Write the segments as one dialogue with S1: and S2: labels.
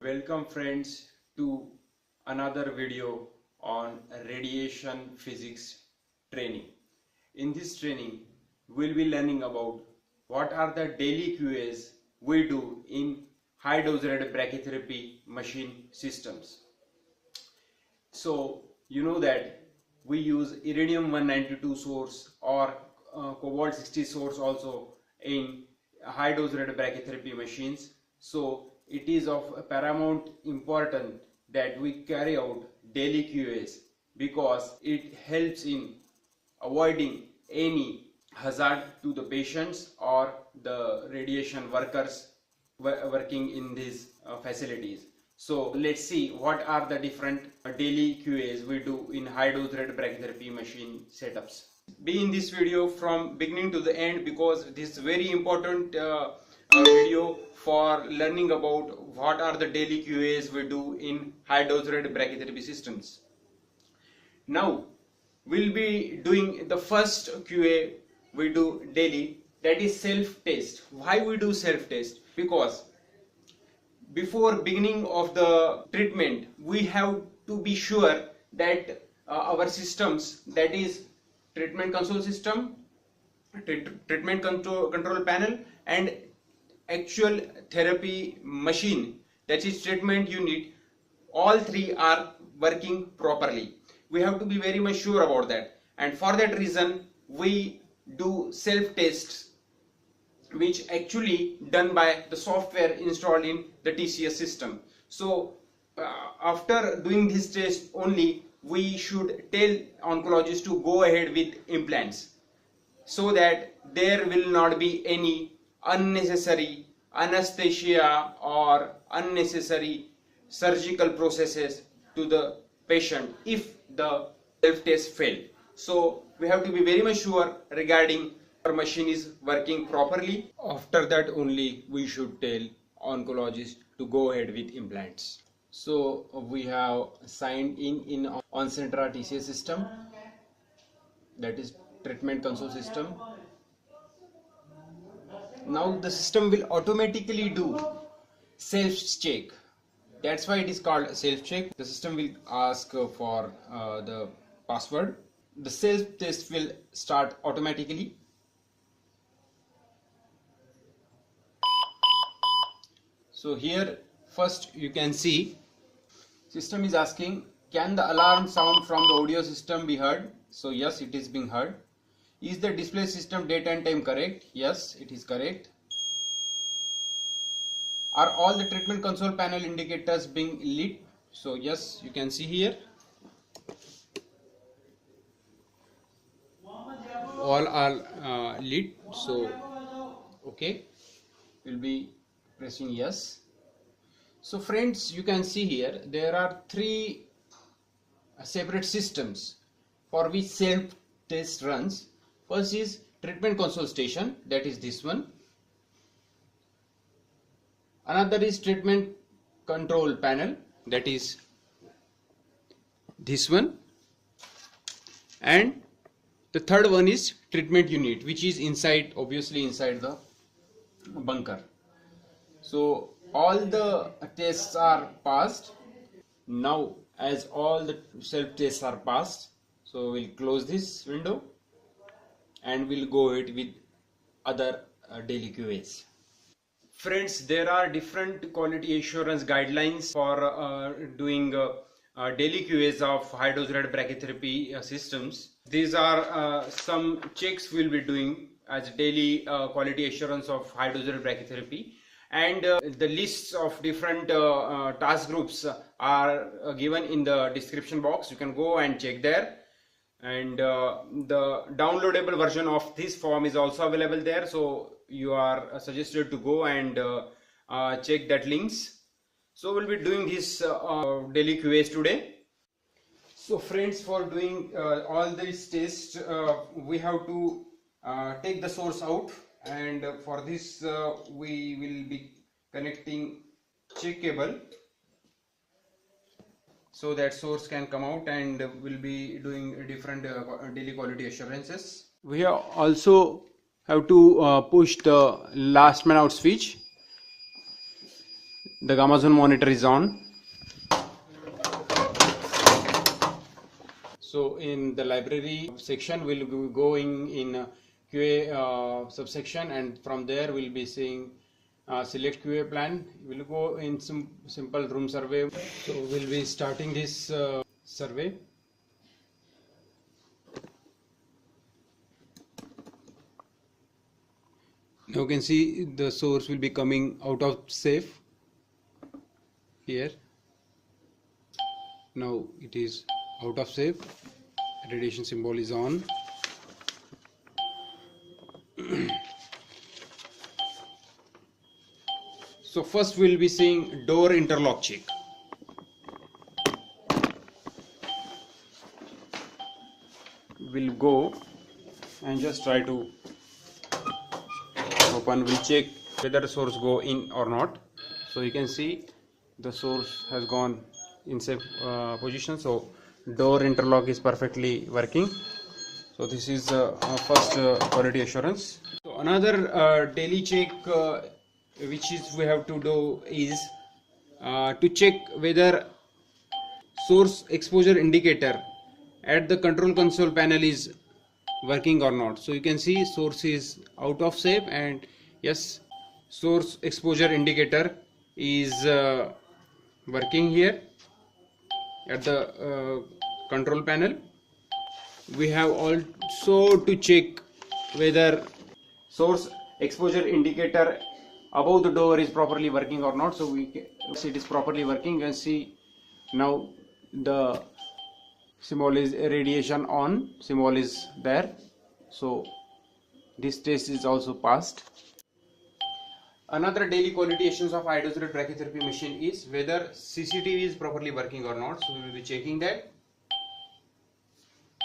S1: Welcome friends to another video on radiation physics training. In this training, we'll be learning about what are the daily QAs we do in high dose red brachytherapy machine systems. So you know that we use iridium 192 source or cobalt 60 source also in high dose red brachytherapy machines. So it is of paramount importance that we carry out daily QAs because it helps in avoiding any hazard to the patients or the radiation workers working in these facilities. So let's see what are the different daily QAs we do in high dose red brachytherapy machine setups. Be in this video from beginning to the end because this is very important video for learning about what are the daily QAs we do in high dose red brachytherapy systems. Now we'll be doing the first QA we do daily, that is self-test. Why we do self-test? Because before beginning of the treatment we have to be sure that our systems, that is treatment console system, treatment control panel and actual therapy machine, that is treatment unit, all three are working properly. We have to be very much sure about that, and for that reason we do self tests, which actually done by the software installed in the TCS system. So after doing this test only we should tell oncologists to go ahead with implants, so that there will not be any unnecessary anesthesia or unnecessary surgical processes to the patient if the self-test failed. So we have to be very much sure regarding our machine is working properly. After that only we should tell oncologist to go ahead with implants. So we have signed in on Centra TCS system, that is treatment console system. Now the system will automatically do self check. That's why it is called self check. The system will ask for the password. The self test will start automatically. So here first you can see system is asking, can the alarm sound from the audio system be heard? So yes, it is being heard. Is the display system date and time correct? Yes, it is correct. Are all the treatment console panel indicators being lit? So yes, you can see here all are lit. So okay, we'll be pressing yes. So friends, you can see here there are three separate systems for which self test runs. First is treatment console station, that is this one. Another is treatment control panel, that is this one. And the third one is treatment unit, which is inside, obviously inside the bunker. So all the tests are passed. Now as all the self tests are passed, so we'll close this window and we'll go ahead with other daily QAs. Friends, there are different quality assurance guidelines for doing daily QAs of high dose red brachytherapy systems. These are some checks we'll be doing as daily quality assurance of high dose red brachytherapy, and the lists of different task groups are given in the description box. You can go and check there, and the downloadable version of this form is also available there, so you are suggested to go and check that links. So we'll be doing this daily QAs today. So friends, for doing all these tests we have to take the source out, and for this we will be connecting check cable so that source can come out, and we'll be doing different daily quality assurances. We have also have to push the last man out switch. The gamma zone monitor is on. So in the library section, we'll be going in QA subsection, and from there we'll be seeing select QA plan. We'll go in some simple room survey. So we'll be starting this survey. Now you can see the source will be coming out of safe here. Now it is out of safe. Radiation symbol is on. So first we'll be seeing door interlock check. We'll go and just try to open. We'll check whether the source go in or not. So you can see the source has gone in safe position. So door interlock is perfectly working. So this is first quality assurance. So another daily check which is we have to do is to check whether source exposure indicator at the control console panel is working or not. So you can see source is out of safe, and yes, source exposure indicator is working here at the control panel. We have also to check whether source exposure indicator above the door is properly working or not. So it is properly working. You can see now the symbol is radiation on, symbol is there. So this test is also passed. Another daily quality assurance of high-dose brachytherapy machine is whether CCTV is properly working or not. So we will be checking that.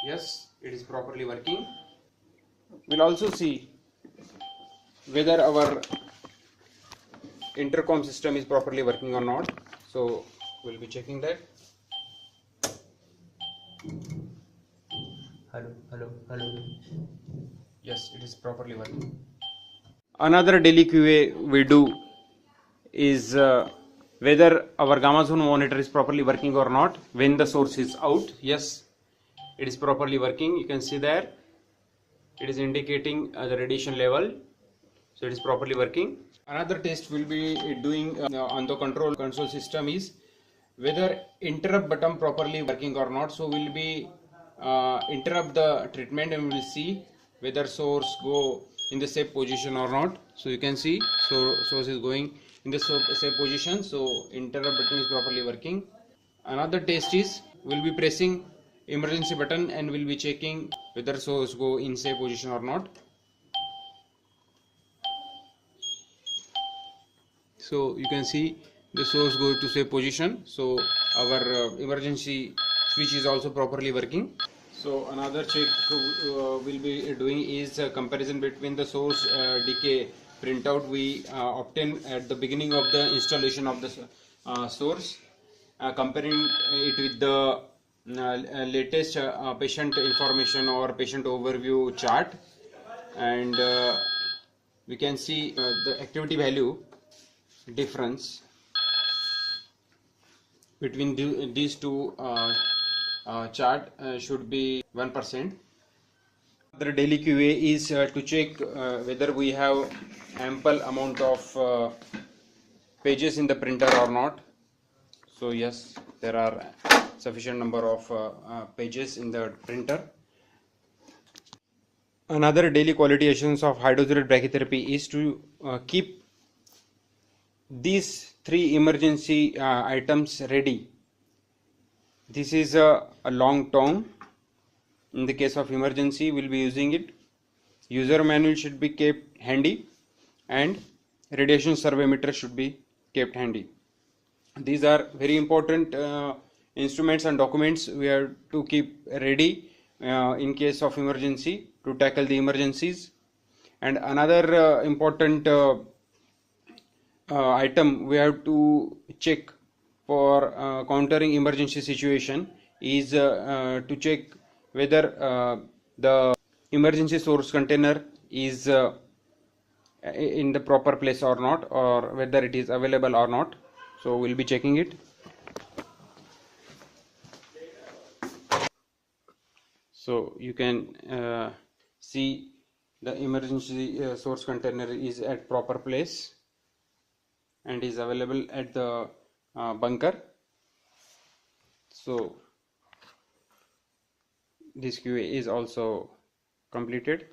S1: Yes, it is properly working. We'll also see whether our intercom system is properly working or not. So we'll be checking that. Hello. Yes, it is properly working. Another daily QA we do is whether our gamma zone monitor is properly working or not when the source is out. Yes, it is properly working. You can see there it is indicating the radiation level. So it is properly working. Another test we'll be doing on the control console system is whether interrupt button properly working or not. So we'll be interrupt the treatment and we'll see whether source go in the safe position or not. So you can see source is going in the safe position. So interrupt button is properly working. Another test is we'll be pressing emergency button and we'll be checking whether source go in safe position or not. So you can see the source go to safe position. So our emergency switch is also properly working. So another check we'll be doing is a comparison between the source decay printout we obtained at the beginning of the installation of the source, comparing it with the latest patient information or patient overview chart, and we can see the activity value difference between these two chart should be 1%. The daily QA is to check whether we have ample amount of pages in the printer or not. So yes, there are sufficient number of pages in the printer. Another daily quality assurance of high-dose brachytherapy is to keep these three emergency items ready. This is a long tongue. In the case of emergency, we'll be using it. User manual should be kept handy, and radiation survey meter should be kept handy. These are very important instruments and documents we have to keep ready in case of emergency to tackle the emergencies. And another important item we have to check for countering emergency situation is to check whether the emergency source container is in the proper place or not, or whether it is available or not. So we'll be checking it. So you can see the emergency source container is at proper place and is available at the bunker. So this QA is also completed.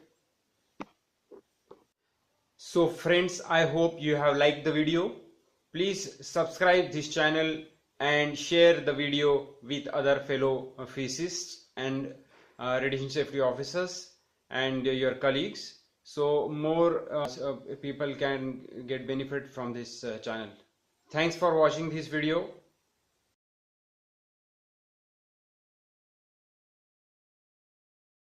S1: So friends, I hope you have liked the video. Please subscribe this channel and share the video with other fellow physicists and radiation safety officers and your colleagues, so more people can get benefit from this channel. Thanks for watching this video.